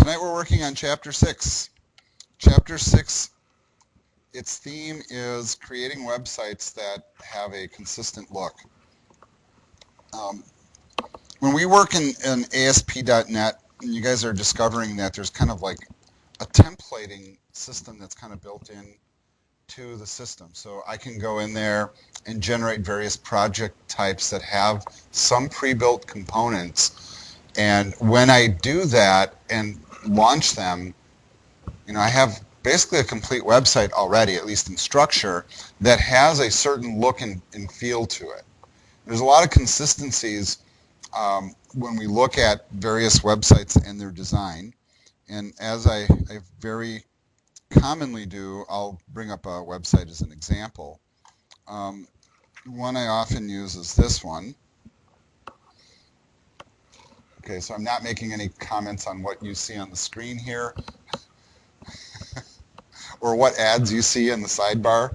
Tonight we're working on Chapter 6. Chapter 6, its theme is creating websites that have a consistent look. When we work in ASP.NET, you guys are discovering that there's kind of like a templating system that's kind of built in to the system. So I can go in there and generate various project types that have some pre-built components. And when I do that and launch them, I have basically a complete website already, at least in structure, that has a certain look and feel to it. There's a lot of consistencies when we look at various websites and their design. And as I very commonly do, I'll bring up a website as an example. One I often use is this one. Okay, so I'm not making any comments on what you see on the screen here or what ads you see in the sidebar.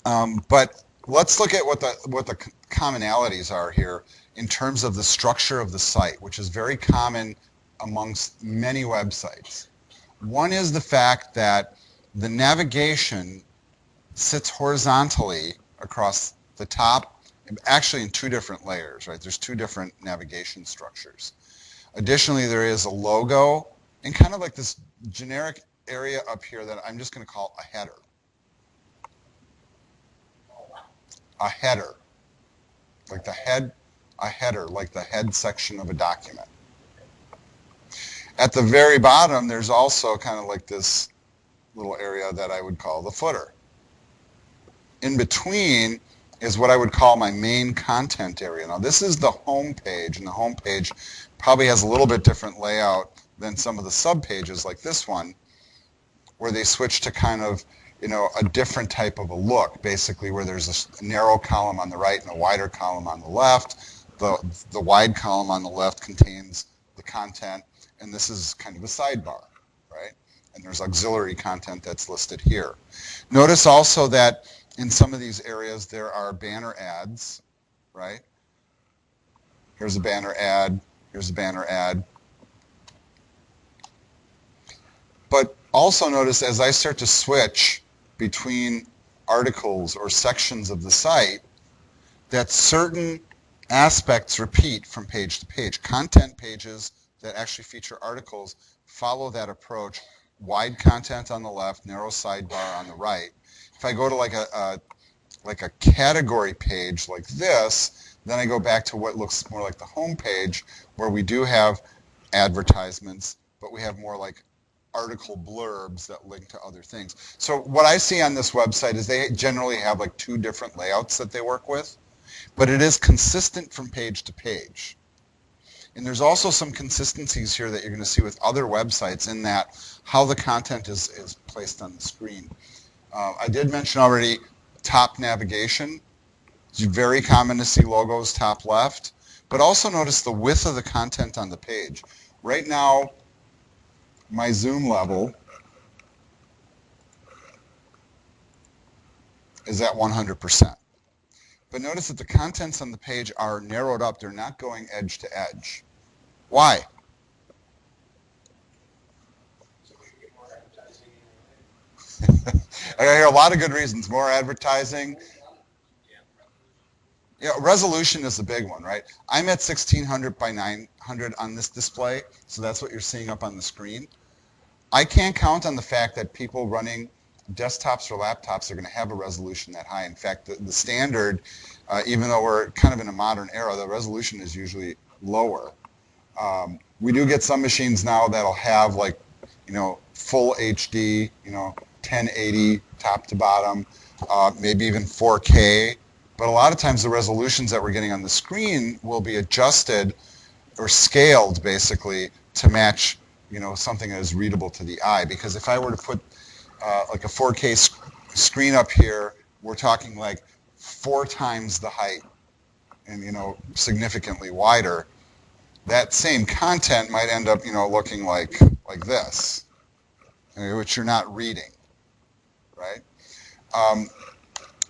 But let's look at what the commonalities are here in terms of the structure of the site, which is very common amongst many websites. One is the fact that the navigation sits horizontally across the top, actually in two different layers, right? There's two different navigation structures. Additionally, there is a logo and kind of like this generic area up here that I'm just going to call a header. A header. Like the head, a header, like the head section of a document. At the very bottom, there's also kind of like this little area that I would call the footer. In between is what I would call my main content area. Now this is the home page, and the home page probably has a little bit different layout than some of the sub pages like this one, where they switch to kind of a different type of a look, basically where there's a narrow column on the right and a wider column on the left. The wide column on the left contains the content, and this is kind of a sidebar, right? And there's auxiliary content that's listed here. Notice also that in some of these areas there are banner ads, right? Here's a banner ad, here's a banner ad. But also notice as I start to switch between articles or sections of the site, that certain aspects repeat from page to page. Content pages that actually feature articles follow that approach. Wide content on the left, narrow sidebar on the right. If I go to like a category page like this, then I go back to what looks more like the home page, where we do have advertisements, but we have more like article blurbs that link to other things. So what I see on this website is they generally have like two different layouts that they work with, but it is consistent from page to page. And there's also some consistencies here that you're going to see with other websites in that how the content is placed on the screen. I did mention already top navigation. It's very common to see logos top left, but also notice the width of the content on the page. Right now, my zoom level is at 100%. But notice that the contents on the page are narrowed up. They're not going edge to edge. Why? I hear a lot of good reasons. More advertising. Yeah, resolution is the big one, right? I'm at 1600 by 900 on this display, so that's what you're seeing up on the screen. I can't count on the fact that people running desktops or laptops are going to have a resolution that high. In fact, the standard, even though we're kind of in a modern era, the resolution is usually lower. We do get some machines now that'll have like, full HD, 1080 top to bottom, maybe even 4K. But a lot of times the resolutions that we're getting on the screen will be adjusted or scaled basically to match, something that is readable to the eye. Because if I were to put like a 4K screen up here, we're talking like 4 times the height and, significantly wider. That same content might end up, looking like this, which you're not reading, right?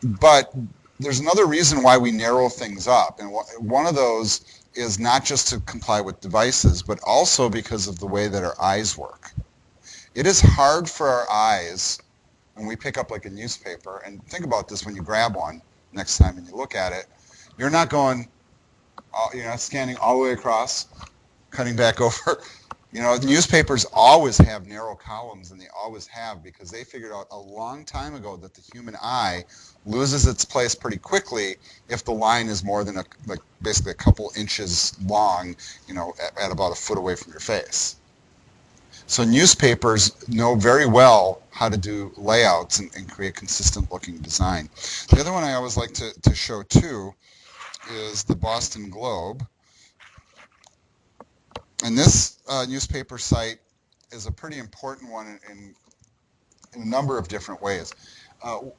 But there's another reason why we narrow things up, and one of those is not just to comply with devices, but also because of the way that our eyes work. It is hard for our eyes when we pick up like a newspaper, and think about this when you grab one next time and you look at it, you're not going, you're not scanning all the way across, cutting back over. You know, newspapers always have narrow columns, and they always have, because they figured out a long time ago that the human eye loses its place pretty quickly if the line is more than like basically a couple inches long, you know, at about a foot away from your face. So newspapers know very well how to do layouts and create consistent looking design. The other one I always like to show too is the Boston Globe. And this newspaper site is a pretty important one in a number of different ways.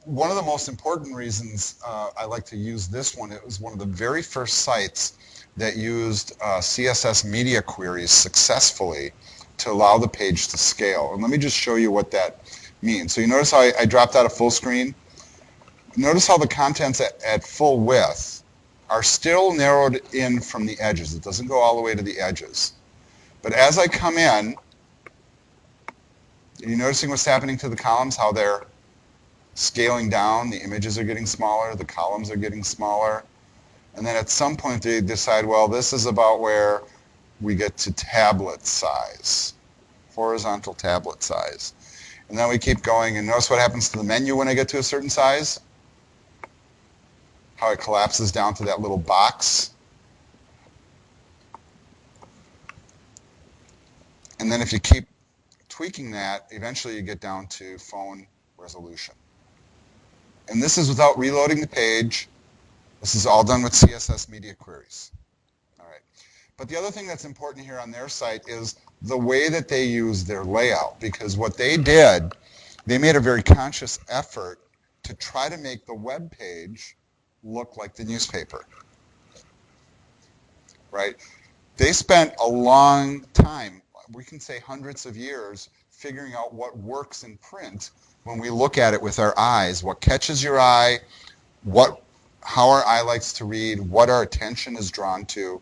One of the most important reasons I like to use this one, it was one of the very first sites that used CSS media queries successfully to allow the page to scale. And let me just show you what that means. So you notice how I dropped out of full screen? Notice how the contents at full width are still narrowed in from the edges. It doesn't go all the way to the edges. But as I come in, are you noticing what's happening to the columns, how they're scaling down? The images are getting smaller, the columns are getting smaller. And then at some point they decide, well, this is about where we get to tablet size, horizontal tablet size. And then we keep going, and notice what happens to the menu when I get to a certain size? How it collapses down to that little box. And then if you keep tweaking that, eventually you get down to phone resolution. And this is without reloading the page. This is all done with CSS media queries. All right. But the other thing that's important here on their site is the way that they use their layout, because what they did, they made a very conscious effort to try to make the web page look like the newspaper. Right? They spent a long time, we can say hundreds of years, figuring out what works in print when we look at it with our eyes, what catches your eye, how our eye likes to read, what our attention is drawn to.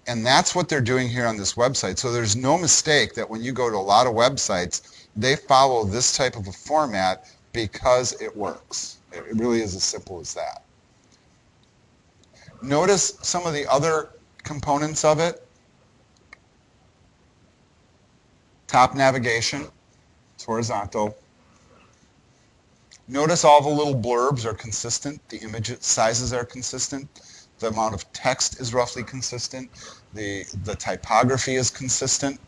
And that's what they're doing here on this website. So there's no mistake that when you go to a lot of websites, they follow this type of a format because it works. It really is as simple as that. Notice some of the other components of it. Top navigation, it's horizontal. Notice all the little blurbs are consistent. The image sizes are consistent. The amount of text is roughly consistent. The typography is consistent.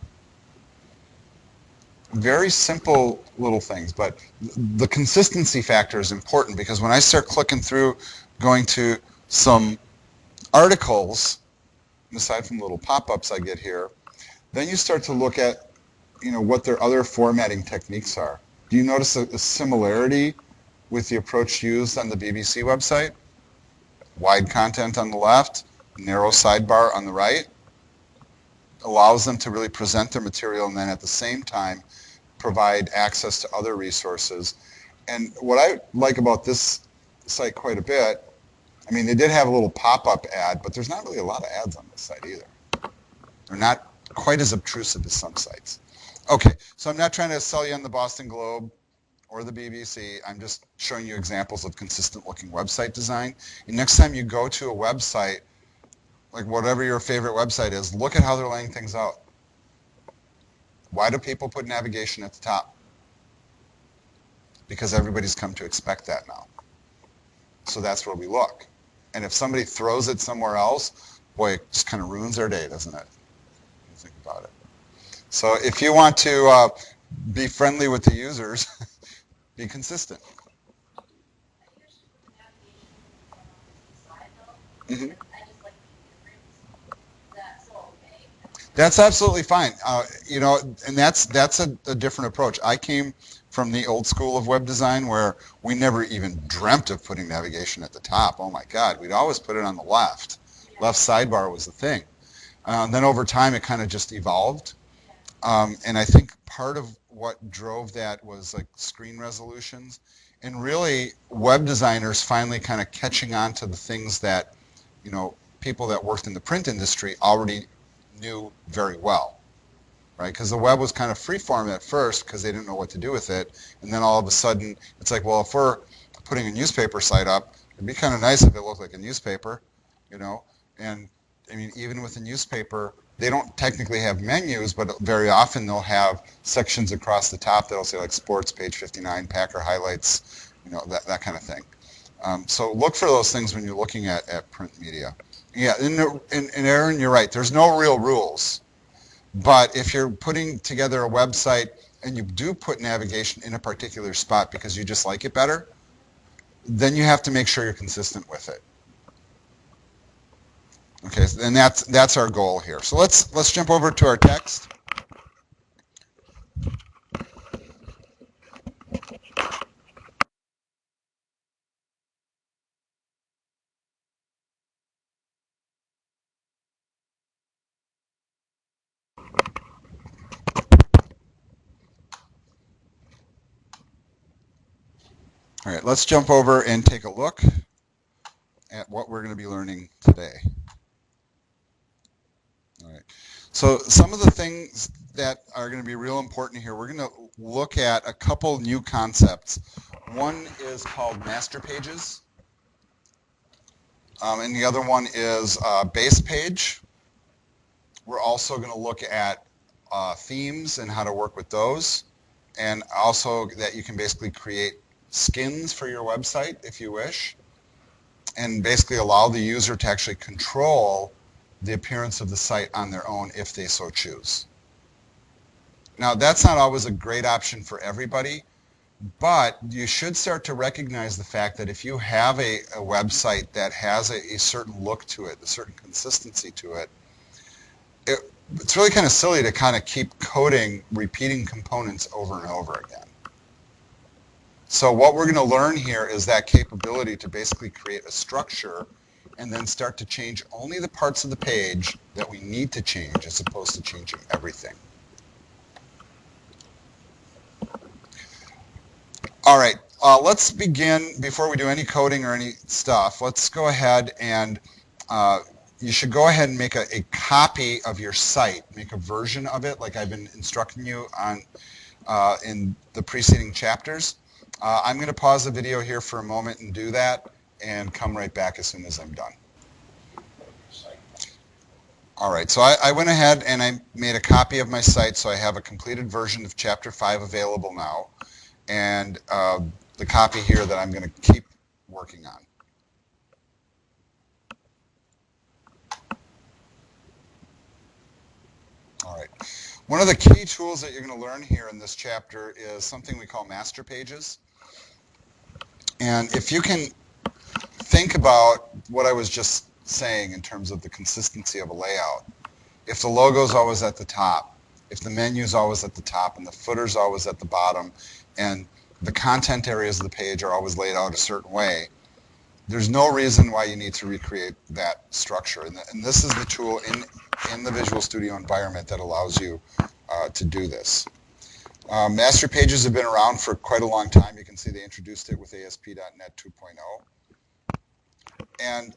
Very simple little things, but the consistency factor is important, because when I start clicking through, going to some articles, aside from little pop-ups I get here, then you start to look at, you know, what their other formatting techniques are. Do you notice a similarity with the approach used on the BBC website? Wide content on the left, narrow sidebar on the right. Allows them to really present their material and then at the same time provide access to other resources. And what I like about this site quite a bit, I mean, they did have a little pop-up ad, but there's not really a lot of ads on this site either. They're not quite as obtrusive as some sites. Okay, so I'm not trying to sell you on the Boston Globe or the BBC. I'm just showing you examples of consistent looking website design. And next time you go to a website, like whatever your favorite website is, look at how they're laying things out. Why do people put navigation at the top? Because everybody's come to expect that now. So that's where we look. And if somebody throws it somewhere else, boy, it just kind of ruins their day, doesn't it? Think about it. So if you want to be friendly with the users, be consistent. Mm-hmm. That's absolutely fine. You know, and that's a different approach. I came from the old school of web design where we never even dreamt of putting navigation at the top. Oh my God, we'd always put it on the left. Left sidebar was the thing. Then over time, it kind of just evolved. And I think part of what drove that was like screen resolutions, and really web designers finally kind of catching on to the things that, you know, people that worked in the print industry already knew very well, right? Because the web was kind of freeform at first because they didn't know what to do with it, and then all of a sudden it's like, well, if we're putting a newspaper site up, it'd be kind of nice if it looked like a newspaper, you know. And I mean, even with a newspaper, they don't technically have menus, but very often they'll have sections across the top that'll say like sports, page 59, Packer highlights, you know, that kind of thing. So look for those things when you're looking at print media. Yeah, and Aaron, you're right. There's no real rules. But if you're putting together a website and you do put navigation in a particular spot because you just like it better, then you have to make sure you're consistent with it. Okay, and that's our goal here. So let's jump over to our text. All right, let's jump over and take a look at what we're going to be learning today. All right. So some of the things that are going to be real important here, we're going to look at a couple new concepts. One is called master pages, and the other one is base page. We're also going to look at themes and how to work with those, and also that you can basically create skins for your website if you wish, and basically allow the user to actually control the appearance of the site on their own if they so choose. Now, that's not always a great option for everybody, but you should start to recognize the fact that if you have a website that has a certain look to it, a certain consistency to it, it's really kind of silly to kind of keep coding repeating components over and over again. So what we're going to learn here is that capability to basically create a structure and then start to change only the parts of the page that we need to change as opposed to changing everything. All right, let's begin. Before we do any coding or any stuff, let's go ahead and you should go ahead and make a copy of your site, make a version of it like I've been instructing you on in the preceding chapters. I'm going to pause the video here for a moment and do that and come right back as soon as I'm done. All right, so I went ahead and I made a copy of my site, so I have a completed version of Chapter 5 available now, and the copy here that I'm going to keep working on. All right. One of the key tools that you're going to learn here in this chapter is something we call master pages. And if you can think about what I was just saying in terms of the consistency of a layout, if the logo is always at the top, if the menu is always at the top and the footer is always at the bottom, and the content areas of the page are always laid out a certain way, there's no reason why you need to recreate that structure. And this is the tool in the Visual Studio environment that allows you to do this. Master pages have been around for quite a long time. You can see they introduced it with ASP.NET 2.0. And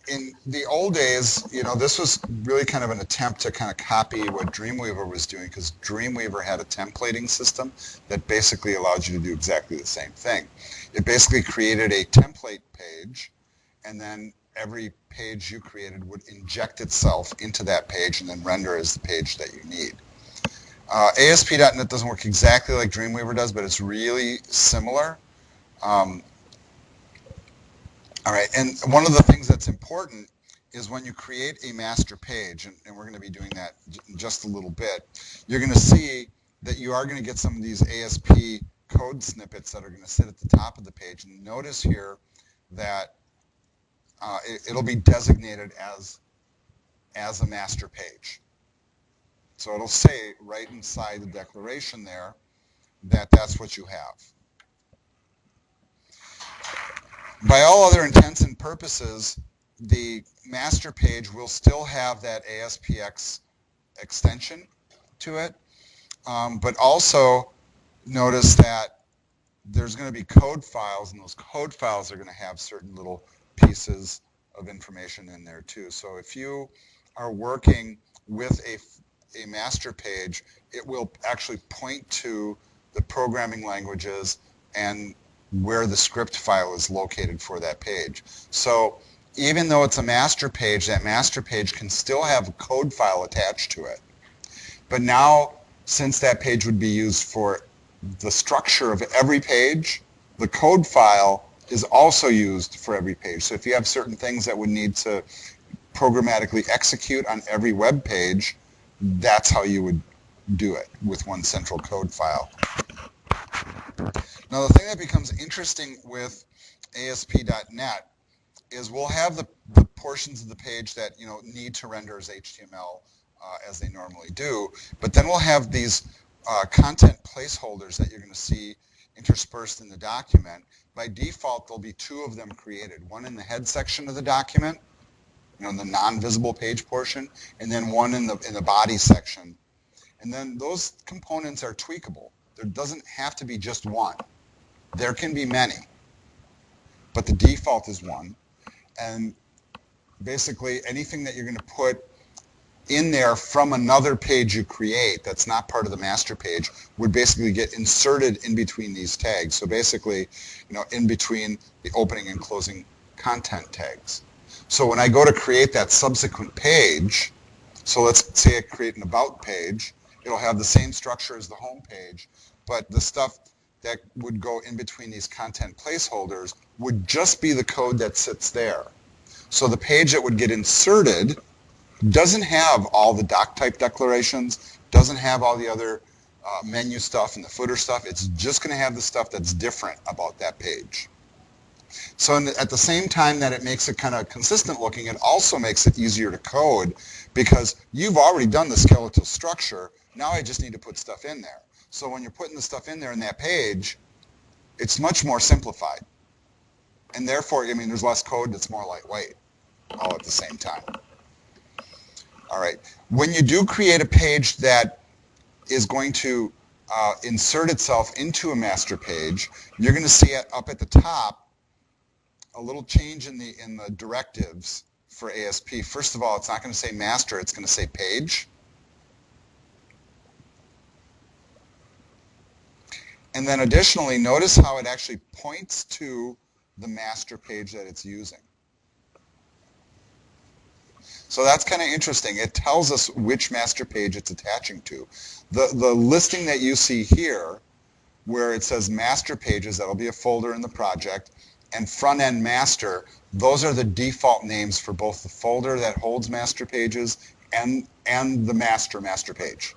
in the old days, you know, this was really kind of an attempt to kind of copy what Dreamweaver was doing, because Dreamweaver had a templating system that basically allowed you to do exactly the same thing. It basically created a template page, and then every page you created would inject itself into that page and then render as the page that you need. ASP.NET doesn't work exactly like Dreamweaver does, but it's really similar. All right, and one of the things that's important is when you create a master page, and we're going to be doing that in just a little bit, you're going to see that you are going to get some of these ASP code snippets that are going to sit at the top of the page. And notice here that it'll be designated as a master page. So it'll say right inside the declaration there that that's what you have. By all other intents and purposes, the master page will still have that ASPX extension to it, but also notice that there's going to be code files, and those code files are going to have certain little pieces of information in there too. So if you are working with a master page, it will actually point to the programming languages and where the script file is located for that page. So even though it's a master page, that master page can still have a code file attached to it. But now, since that page would be used for the structure of every page, the code file is also used for every page. So if you have certain things that would need to programmatically execute on every web page, that's how you would do it with one central code file. Now, the thing that becomes interesting with ASP.NET is we'll have the portions of the page that need to render as HTML as they normally do, but then we'll have these content placeholders that you're going to see interspersed in the document. By default, there'll be two of them created, one in the head section of the document, the non-visible page portion, and then one in the body section. And then those components are tweakable. There doesn't have to be just one. There can be many, but the default is one. And basically anything that you're going to put in there from another page you create that's not part of the master page would basically get inserted in between these tags. So basically, in between the opening and closing content tags. So when I go to create that subsequent page, so let's say I create an about page, it'll have the same structure as the home page, but the stuff that would go in between these content placeholders would just be the code that sits there. So the page that would get inserted doesn't have all the doc type declarations, doesn't have all the other menu stuff and the footer stuff. It's just going to have the stuff that's different about that page. So at the same time that it makes it kind of consistent looking, it also makes it easier to code because you've already done the skeletal structure. Now I just need to put stuff in there. So when you're putting the stuff in there in that page, it's much more simplified. And therefore, there's less code that's more lightweight all at the same time. All right. When you do create a page that is going to insert itself into a master page, you're going to see it up at the top a little change in the directives for ASP. First of all, it's not going to say master, it's going to say page. And then additionally, notice how it actually points to the master page that it's using. So that's kind of interesting. It tells us which master page it's attaching to. The listing that you see here, where it says master pages, that'll be a folder in the project, and front-end master, those are the default names for both the folder that holds master pages and the master page.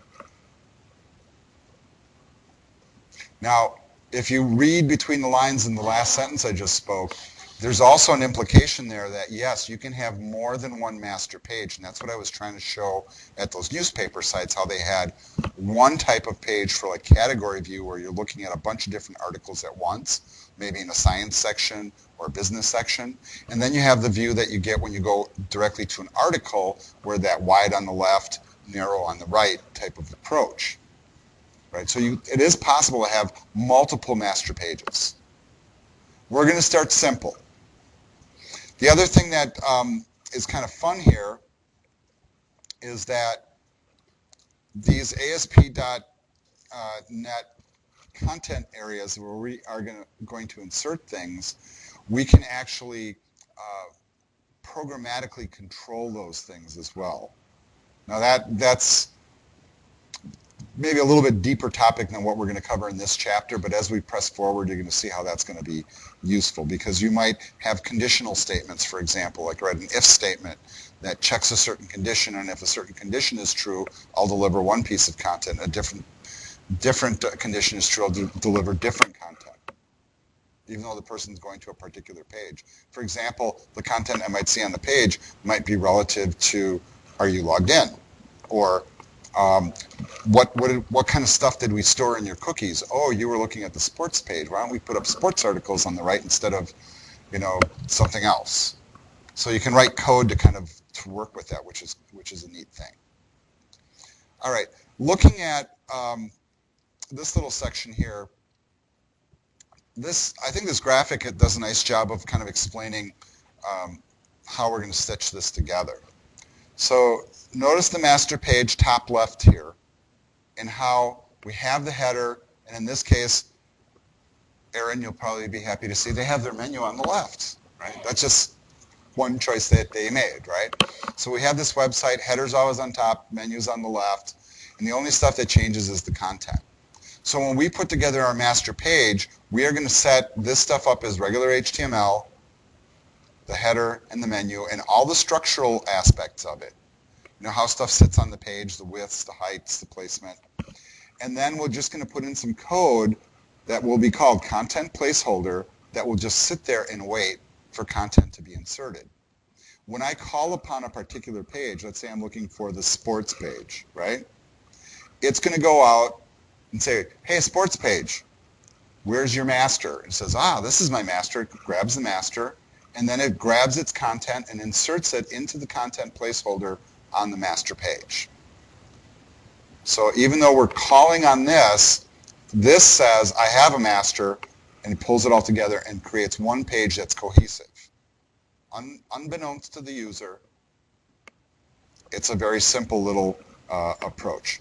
Now, if you read between the lines in the last sentence I just spoke, there's also an implication there that, yes, you can have more than one master page, and that's what I was trying to show at those newspaper sites, how they had one type of page for like category view where you're looking at a bunch of different articles at once, maybe in a science section or a business section, and then you have the view that you get when you go directly to an article where that wide on the left, narrow on the right type of approach. Right? So it is possible to have multiple master pages. We're going to start simple. The other thing that is kind of fun here is that these ASP.NET content areas where we are going to insert things, we can actually programmatically control those things as well. Now that's maybe a little bit deeper topic than what we're going to cover in this chapter, but as we press forward, you're going to see how that's going to be useful, because you might have conditional statements, for example, like write an if statement that checks a certain condition, and if a certain condition is true, I'll deliver one piece of content. A different condition is true, I'll deliver different content, even though the person's going to a particular page. For example, the content I might see on the page might be relative to, are you logged in? Or what kind of stuff did we store in your cookies? Oh, you were looking at the sports page. Why don't we put up sports articles on the right instead of, something else? So you can write code to work with that, which is a neat thing. All right, looking at this little section here, I think this graphic does a nice job of kind of explaining how we're going to stitch this together. So notice the master page top left here, and how we have the header, and in this case, Aaron, you'll probably be happy to see they have their menu on the left, right? That's just one choice that they made, right? So we have this website, header's always on top, menu's on the left, and the only stuff that changes is the content. So when we put together our master page, we are going to set this stuff up as regular HTML, the header and the menu, and all the structural aspects of it. You know, how stuff sits on the page, the widths, the heights, the placement. And then we're just going to put in some code that will be called content placeholder that will just sit there and wait for content to be inserted. When I call upon a particular page, let's say I'm looking for the sports page, right? It's going to go out and say, hey, sports page, where's your master? It says, this is my master. It grabs the master, and then it grabs its content and inserts it into the content placeholder on the master page. So even though we're calling on this, this says I have a master, and it pulls it all together and creates one page that's cohesive. Unbeknownst to the user, it's a very simple little approach.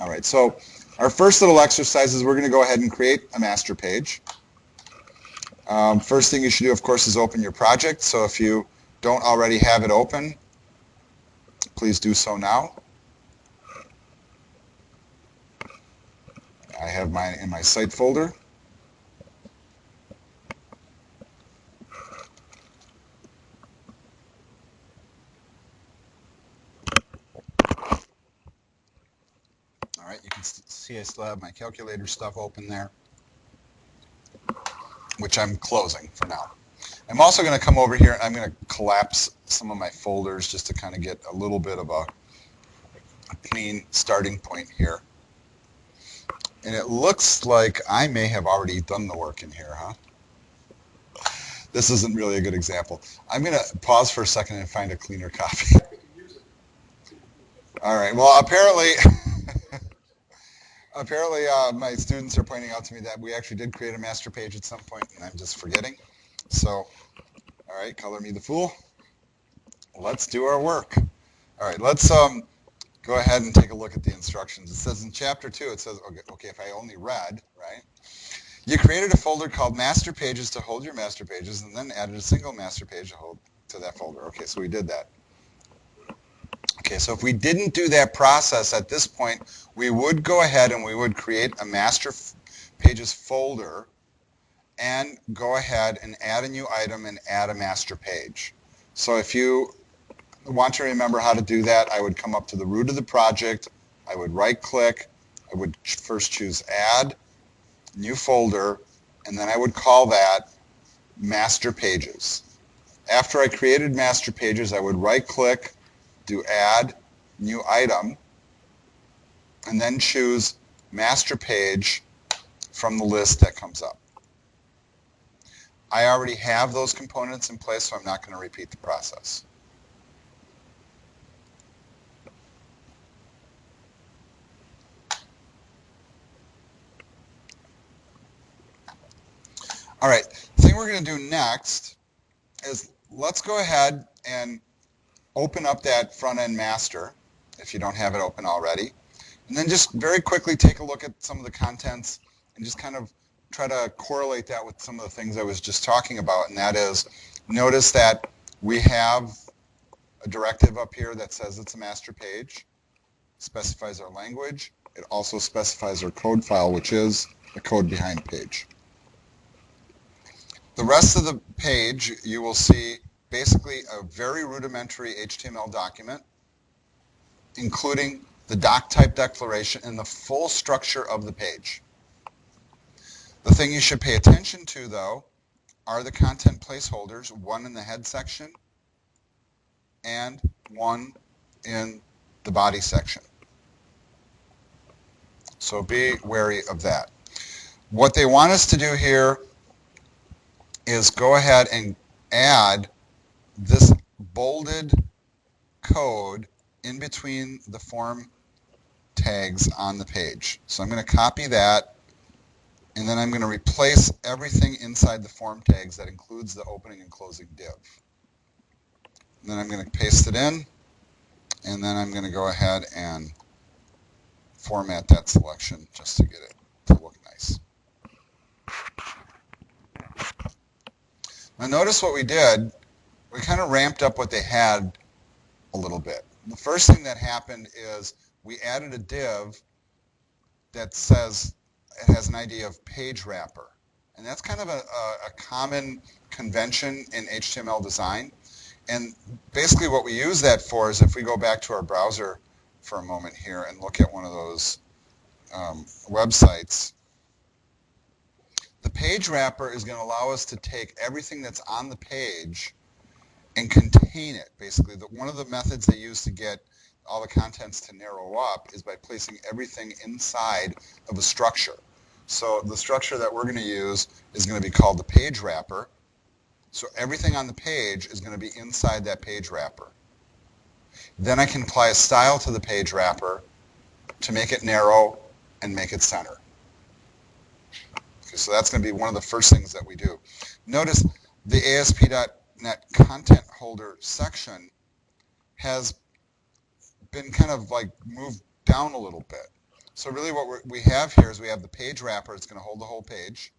All right, so our first little exercise is we're going to go ahead and create a master page. First thing you should do, of course, is open your project. So if you don't already have it open, please do so now. I have mine in my site folder. All right, you can see I still have my calculator stuff open there, which I'm closing for now. I'm also going to come over here and I'm going to collapse some of my folders just to kind of get a little bit of a clean starting point here. And it looks like I may have already done the work in here, huh? This isn't really a good example. I'm going to pause for a second and find a cleaner copy. All right, well, apparently my students are pointing out to me that we actually did create a master page at some point, and I'm just forgetting. So, all right, color me the fool. Let's do our work. All right, let's go ahead and take a look at the instructions. It says in Chapter 2, it says, okay, if I only read, right? You created a folder called Master Pages to hold your master pages, and then added a single master page to hold to that folder. Okay, so we did that. Okay, so if we didn't do that process at this point, we would go ahead and we would create a master pages folder and go ahead and add a new item and add a master page. So if you want to remember how to do that, I would come up to the root of the project, I would right click, I would first choose add, new folder, and then I would call that master pages. After I created master pages, I would right click, do add, new item, and then choose master page from the list that comes up. I already have those components in place, so I'm not going to repeat the process. All right, the thing we're going to do next is let's go ahead and open up that front-end master, if you don't have it open already, and then just very quickly take a look at some of the contents and just kind of try to correlate that with some of the things I was just talking about, and that is, notice that we have a directive up here that says it's a master page, specifies our language, it also specifies our code file, which is the code behind page. The rest of the page, you will see basically a very rudimentary HTML document, including the doc type declaration and the full structure of the page. The thing you should pay attention to, though, are the content placeholders, one in the head section and one in the body section. So be wary of that. What they want us to do here is go ahead and add this bolded code in between the form tags on the page. So I'm going to copy that, and then I'm going to replace everything inside the form tags that includes the opening and closing div. then I'm going to paste it in, and then I'm going to go ahead and format that selection just to get it to look nice. Now notice what we did, we kind of ramped up what they had a little bit. The first thing that happened is we added a div that says it has an ID of page wrapper. And that's kind of a common convention in HTML design. And basically what we use that for is if we go back to our browser for a moment here and look at one of those websites, the page wrapper is going to allow us to take everything that's on the page and contain it. Basically, one of the methods they use to get all the contents to narrow up is by placing everything inside of a structure. So the structure that we're going to use is going to be called the page wrapper. So everything on the page is going to be inside that page wrapper. Then I can apply a style to the page wrapper to make it narrow and make it center. Okay, so that's going to be one of the first things that we do. Notice the ASP.NET content holder section has been kind of like moved down a little bit. So really what we have here is we have the page wrapper. It's going to hold the whole page.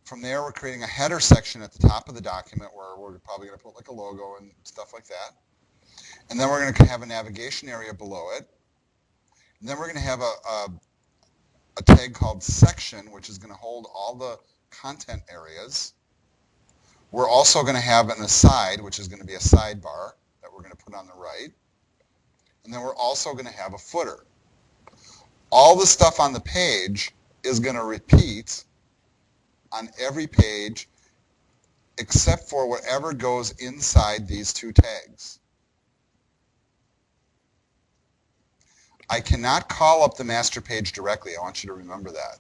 From there, we're creating a header section at the top of the document where we're probably going to put like a logo and stuff like that. And then we're going to have a navigation area below it. And then we're going to have a tag called section, which is going to hold all the content areas. We're also going to have an aside, which is going to be a sidebar that we're going to put on the right. And then we're also going to have a footer. All the stuff on the page is going to repeat on every page except for whatever goes inside these two tags. I cannot call up the master page directly. I want you to remember that.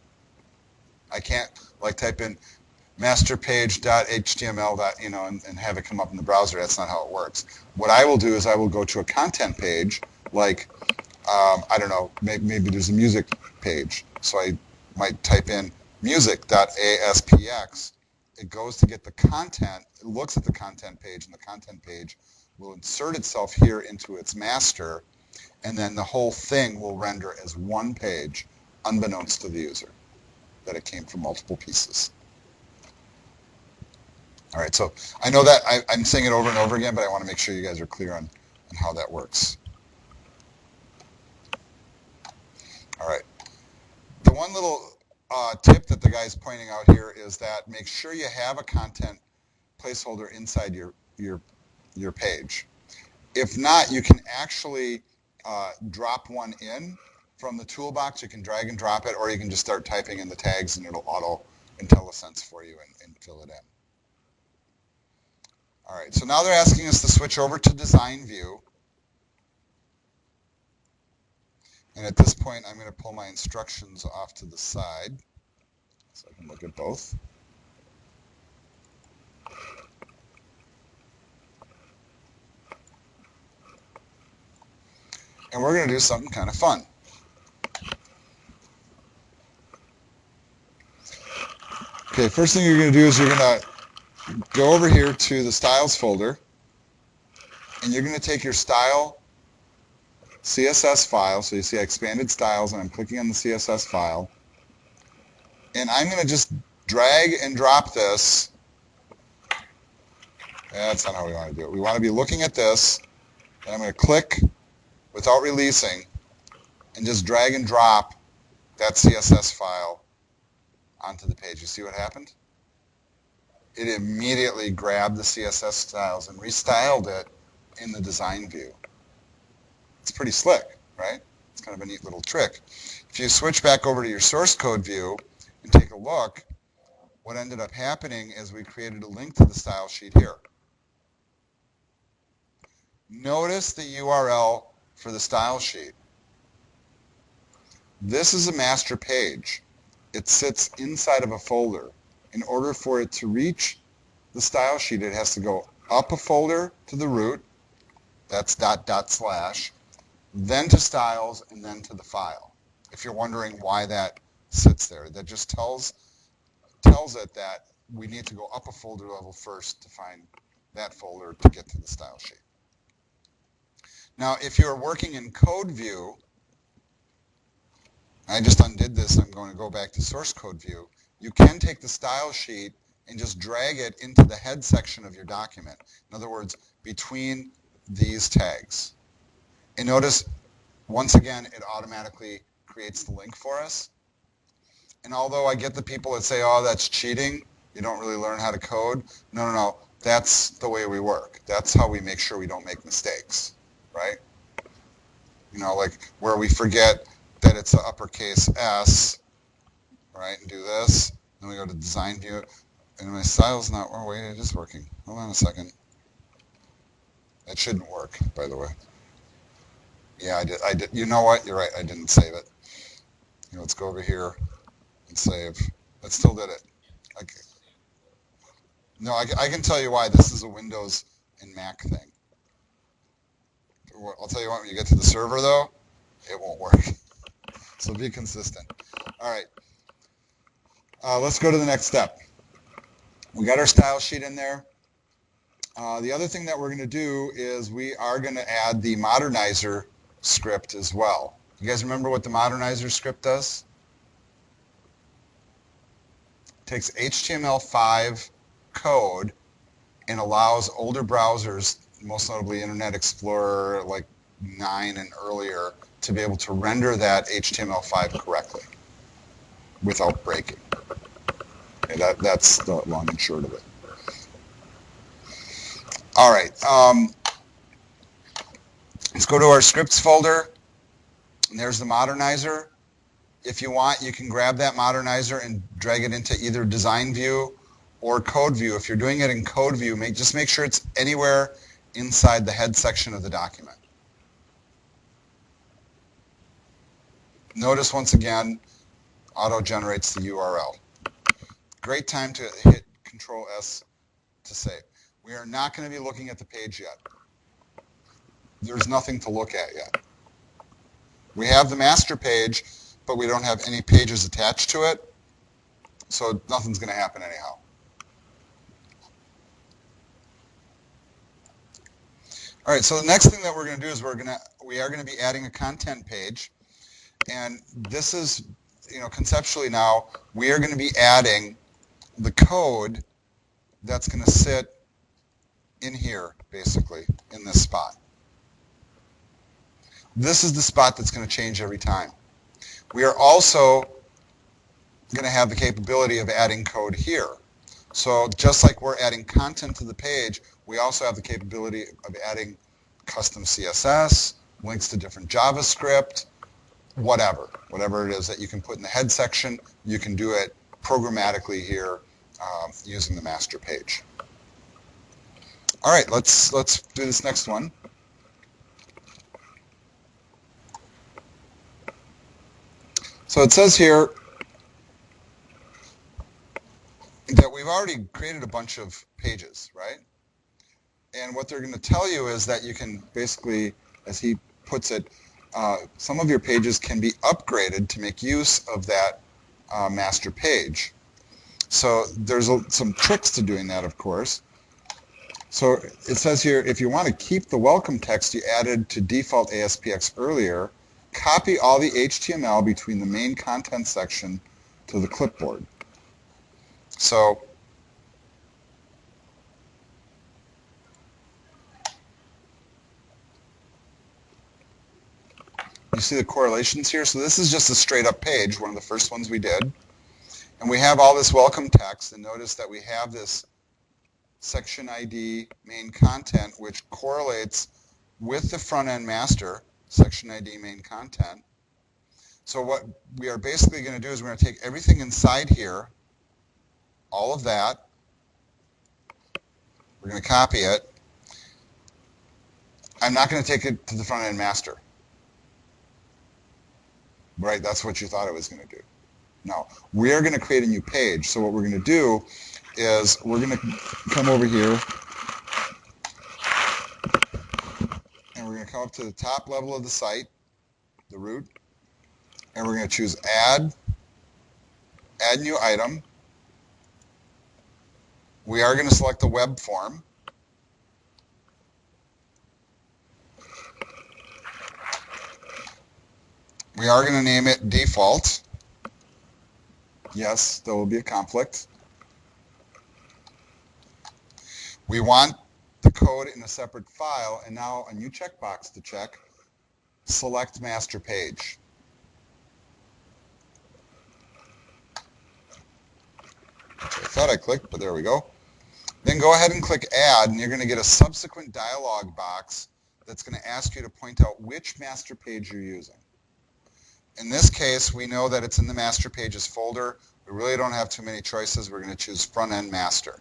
I can't like type in masterpage.html, and have it come up in the browser. That's not how it works. What I will do is I will go to a content page, like, I don't know, maybe there's a music page. So I might type in music.aspx. It goes to get the content. It looks at the content page, and the content page will insert itself here into its master, and then the whole thing will render as one page, unbeknownst to the user, that it came from multiple pieces. All right, so I know that I'm saying it over and over again, but I want to make sure you guys are clear on how that works. All right. The one little tip that the guy's pointing out here is that make sure you have a content placeholder inside your page. If not, you can actually drop one in from the toolbox. You can drag and drop it, or you can just start typing in the tags and it'll auto IntelliSense for you and fill it in. All right, so now they're asking us to switch over to design view. And at this point, I'm going to pull my instructions off to the side so I can look at both. And we're going to do something kind of fun. Okay, first thing you're going to do is you're going to go over here to the styles folder, and you're going to take your style CSS file. So you see I expanded styles, and I'm clicking on the CSS file. And I'm going to just drag and drop this. That's not how we want to do it. We want to be looking at this, and I'm going to click without releasing and just drag and drop that CSS file onto the page. You see what happened? It immediately grabbed the CSS styles and restyled it in the design view. It's pretty slick, right? It's kind of a neat little trick. If you switch back over to your source code view and take a look, what ended up happening is we created a link to the style sheet here. Notice the URL for the style sheet. This is a master page. It sits inside of a folder. In order for it to reach the style sheet, it has to go up a folder to the root, that's .. then to styles, and then to the file. If you're wondering why that sits there, that just tells it that we need to go up a folder level first to find that folder to get to the style sheet. Now, if you're working in code view, I just undid this. I'm going to go back to source code view. You can take the style sheet and just drag it into the head section of your document. In other words, between these tags. And notice, once again, it automatically creates the link for us. And although I get the people that say, oh, that's cheating, you don't really learn how to code. No, no, no. That's the way we work. That's how we make sure we don't make mistakes, right? You know, like where we forget that it's an uppercase S, right, and do this. Then we go to design view, and my style's not, oh wait, it is working. Hold on a second. That shouldn't work, by the way. Yeah, I did. You know what? You're right. I didn't save it. You know, let's go over here and save. That still did it. Okay. No, I can tell you why. This is a Windows and Mac thing. I'll tell you what, when you get to the server, though, it won't work. So be consistent. All right. Let's go to the next step. We got our style sheet in there. The other thing that we're going to do is we are going to add the Moderniser script as well. You guys remember what the Moderniser script does? It takes HTML5 code and allows older browsers, most notably Internet Explorer like 9 and earlier, to be able to render that HTML5 correctly without breaking. Okay, that's the long and short of it. All right, let's go to our scripts folder. And there's the Moderniser. If you want, you can grab that Moderniser and drag it into either design view or code view. If you're doing it in code view, just make sure it's anywhere inside the head section of the document. Notice once again, auto-generates the URL. Great time to hit Control-S to save. We are not going to be looking at the page yet. There's nothing to look at yet. We have the master page, but we don't have any pages attached to it, so nothing's going to happen anyhow. All right, so the next thing that we're going to do is we are going to be adding a content page, and this is, you know, conceptually now, we are going to be adding the code that's going to sit in here, basically, in this spot. This is the spot that's going to change every time. We are also going to have the capability of adding code here. So just like we're adding content to the page, we also have the capability of adding custom CSS, links to different JavaScript, whatever it is that you can put in the head section, you can do it programmatically here using the master page. All right, let's do this next one. So it says here that we've already created a bunch of pages, right? And what they're going to tell you is that you can basically, as he puts it, some of your pages can be upgraded to make use of that master page. So there's some tricks to doing that, of course. So it says here, if you want to keep the welcome text you added to default Aspx earlier, copy all the HTML between the main content section to the clipboard. So you see the correlations here? So this is just a straight up page, one of the first ones we did. And we have all this welcome text, and notice that we have this section ID main content, which correlates with the front end master, section ID main content. So what we are basically going to do is we're going to take everything inside here, all of that, we're going to copy it. I'm not going to take it to the front end master. Right, that's what you thought I was going to do. No, we are going to create a new page. So what we're going to do is we're going to come over here and we're going to come up to the top level of the site, the root, and we're going to choose add new item. We are going to select the web form. We are going to name it default. Yes, there will be a conflict. We want the code in a separate file, and now a new checkbox to check. Select master page. Which I thought I clicked, but there we go. Then go ahead and click Add, and you're going to get a subsequent dialog box that's going to ask you to point out which master page you're using. In this case, we know that it's in the master pages folder. We really don't have too many choices. We're going to choose front end master.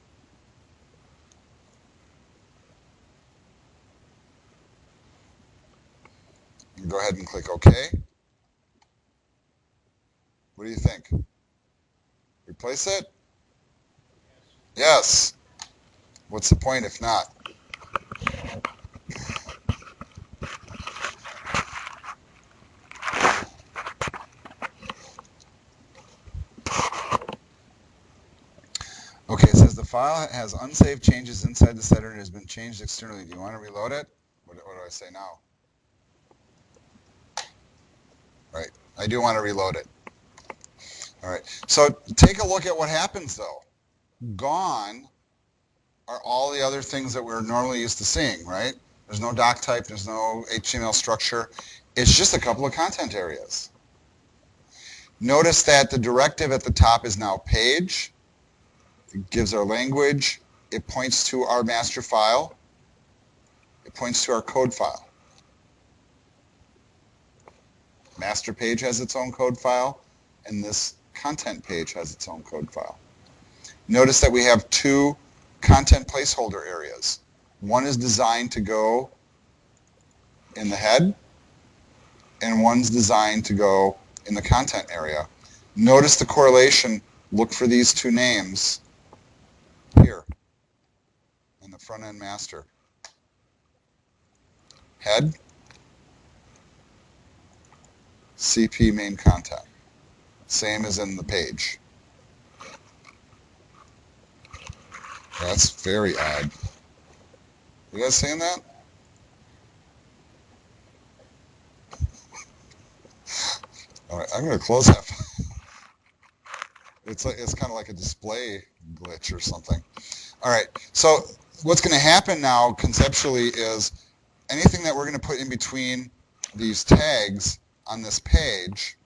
And go ahead and click OK. What do you think? Replace it? Yes. What's the point if not? Okay, it says the file has unsaved changes inside the setter and has been changed externally. Do you want to reload it? What do I say now? Right, I do want to reload it. All right, so take a look at what happens though. Gone are all the other things that we're normally used to seeing, right? There's no doc type, there's no HTML structure. It's just a couple of content areas. Notice that the directive at the top is now page. It gives our language. It points to our master file. It points to our code file. Master page has its own code file, and this content page has its own code file. Notice that we have two content placeholder areas. One is designed to go in the head, and one's designed to go in the content area. Notice the correlation. Look for these two names here in the front end master. Head, CP main content. Same as in the page. That's very odd. You guys seeing that? All right, I'm going to close that. It's kind of like a display glitch or something. All right, so what's going to happen now conceptually is anything that we're going to put in between these tags on this page,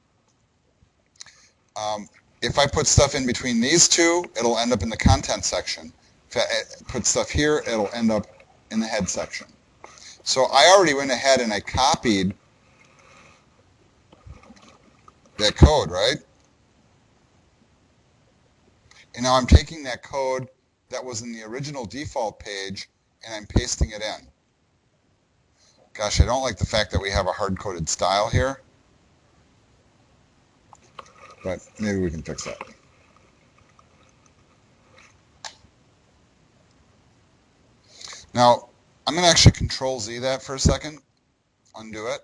if I put stuff in between these two, it'll end up in the content section. If I put stuff here, it'll end up in the head section. So I already went ahead and I copied that code, right? And now I'm taking that code that was in the original default page and I'm pasting it in. Gosh, I don't like the fact that we have a hard-coded style here, but maybe we can fix that. Now, I'm going to actually Control-Z that for a second, undo it.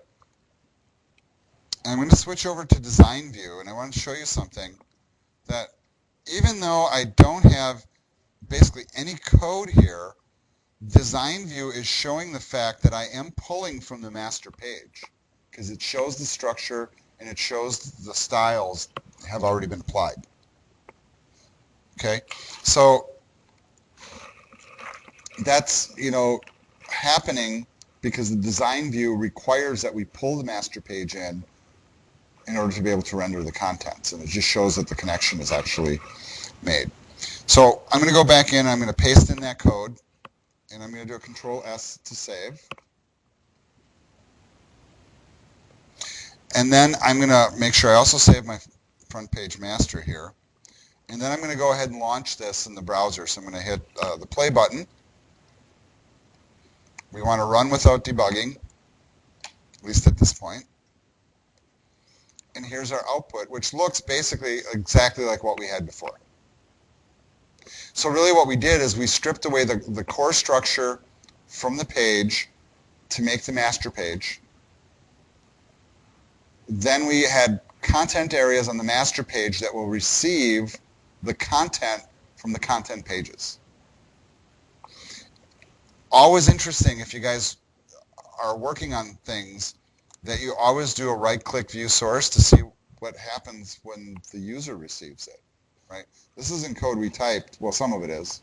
And I'm going to switch over to Design View, and I want to show you something that even though I don't have basically any code here, Design View is showing the fact that I am pulling from the master page because it shows the structure and it shows the styles have already been applied. Okay, so that's, happening because the Design View requires that we pull the master page in order to be able to render the contents, and it just shows that the connection is actually made. So I'm going to go back in, I'm going to paste in that code, and I'm going to do a Control-S to save. And then I'm going to make sure I also save my front page master here. And then I'm going to go ahead and launch this in the browser. So I'm going to hit the play button. We want to run without debugging, at least at this point. And here's our output, which looks basically exactly like what we had before. So really what we did is we stripped away the core structure from the page to make the master page. Then we had content areas on the master page that will receive the content from the content pages. Always interesting if you guys are working on things, that you always do a right-click view source to see what happens when the user receives it, right? This isn't code we typed. Well, some of it is.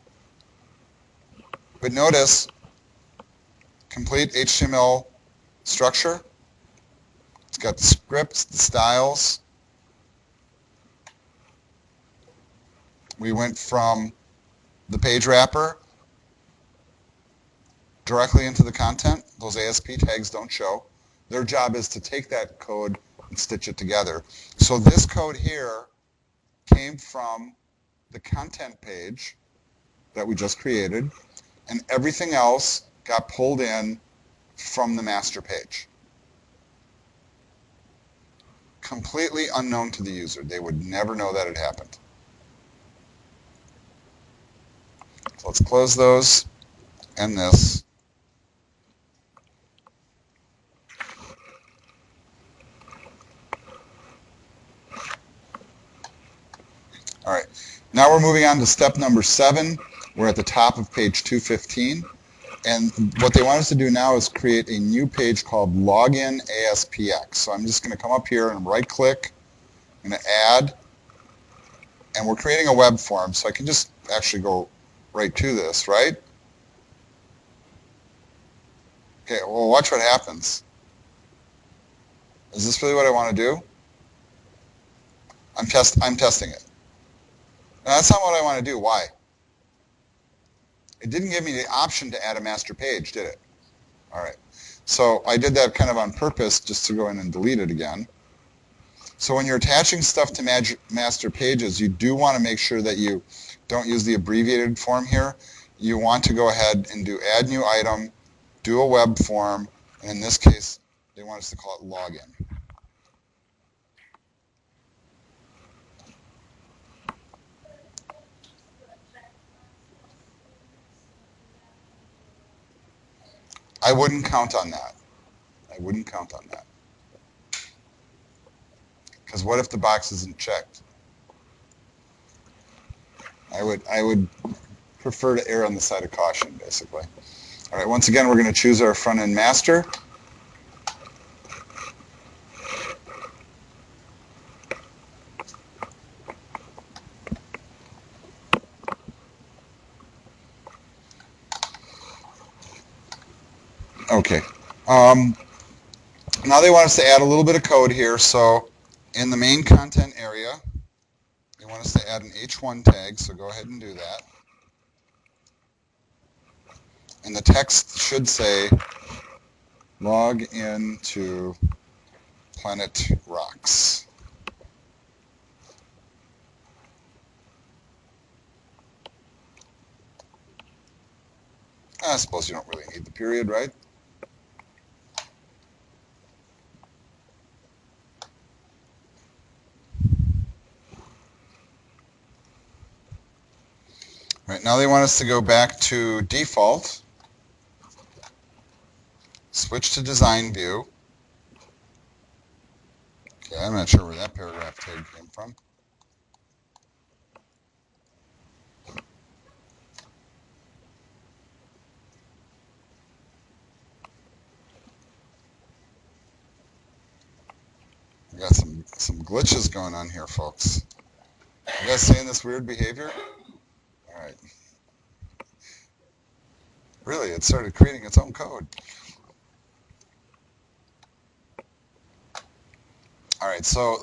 But notice, complete HTML structure. It's got the scripts, the styles. We went from the page wrapper directly into the content. Those ASP tags don't show. Their job is to take that code and stitch it together. So this code here came from the content page that we just created, and everything else got pulled in from the master page. Completely unknown to the user. They would never know that had happened. So let's close those and this. All right, now we're moving on to step number 7. We're at the top of page 215. And what they want us to do now is create a new page called Login Aspx. So I'm just going to come up here and right-click. I'm going to add. And we're creating a web form, so I can just actually go right to this, right? Okay, well, watch what happens. Is this really what I want to do? I'm testing it. No, that's not what I want to do. Why? It didn't give me the option to add a master page, did it? All right. So I did that kind of on purpose just to go in and delete it again. So when you're attaching stuff to master pages, you do want to make sure that you don't use the abbreviated form here. You want to go ahead and do add new item, do a web form, and in this case, they want us to call it login. I wouldn't count on that. I wouldn't count on that. Because what if the box isn't checked? I would prefer to err on the side of caution, basically. All right, once again, we're going to choose our front-end master. Okay. Now they want us to add a little bit of code here. So in the main content area, they want us to add an H1 tag. So go ahead and do that. And the text should say, log into Planet Rocks. I suppose you don't really need the period, right? Right, now they want us to go back to default, switch to design view. Okay, I'm not sure where that paragraph tag came from. We got some glitches going on here, folks. You guys seeing this weird behavior? All right. Really, it started creating its own code. All right, so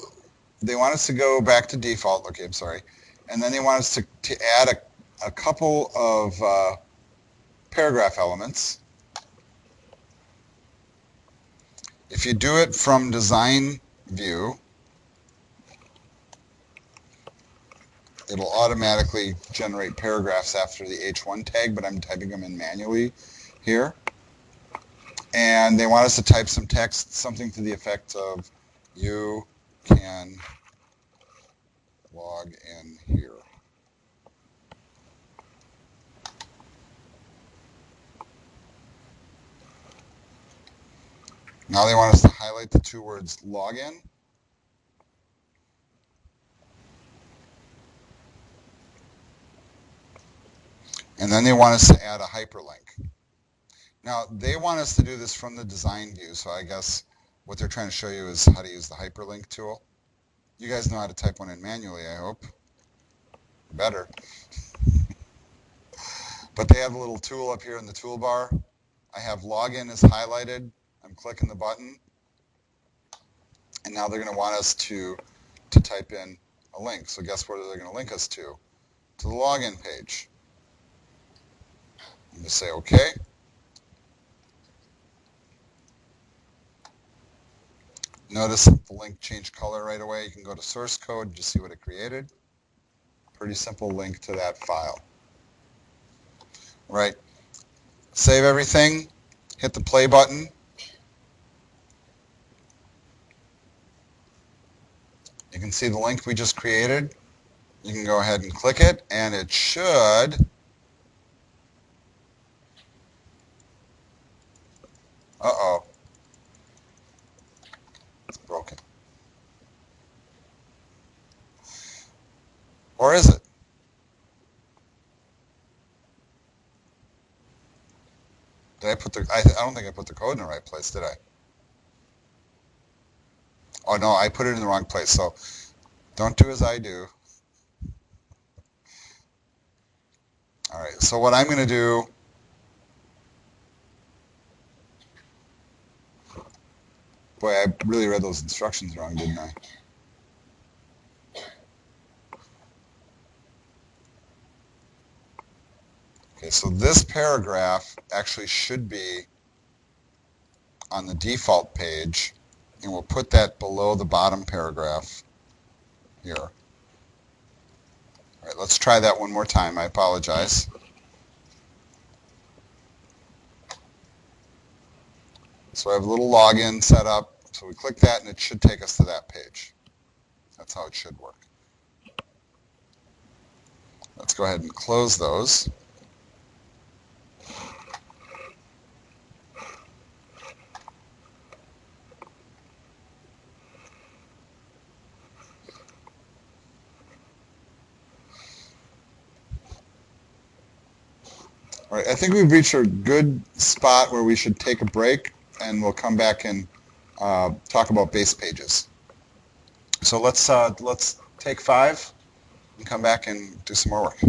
they want us to go back to default. Okay, I'm sorry. And then they want us to add a couple of paragraph elements. If you do it from design view, it'll automatically generate paragraphs after the H1 tag, but I'm typing them in manually here. And they want us to type some text, something to the effect of, you can log in here. Now they want us to highlight the two words login. And then they want us to add a hyperlink. Now, they want us to do this from the design view, so I guess what they're trying to show you is how to use the Hyperlink Tool. You guys know how to type one in manually, I hope. Better. But they have a little tool up here in the toolbar. I have login is highlighted. I'm clicking the button. And now they're going to want us to type in a link. So guess where they're going to link us to? To the login page. And just say OK. Notice the link changed color right away. You can go to source code, just see what it created. Pretty simple link to that file. Right. Save everything. Hit the play button. You can see the link we just created. You can go ahead and click it, and it should uh-oh. It's broken. Or is it? Did I put the I don't think I put the code in the right place, did I? Oh no, I put it in the wrong place. So don't do as I do. All right. So what I'm going to do, boy, I really read those instructions wrong, didn't I? Okay, so this paragraph actually should be on the default page, and we'll put that below the bottom paragraph here. All right, let's try that one more time. I apologize. So I have a little login set up. So we click that, and it should take us to that page. That's how it should work. Let's go ahead and close those. All right, I think we've reached a good spot where we should take a break, and we'll come back and talk about base pages. So let's take 5 and come back and do some more work.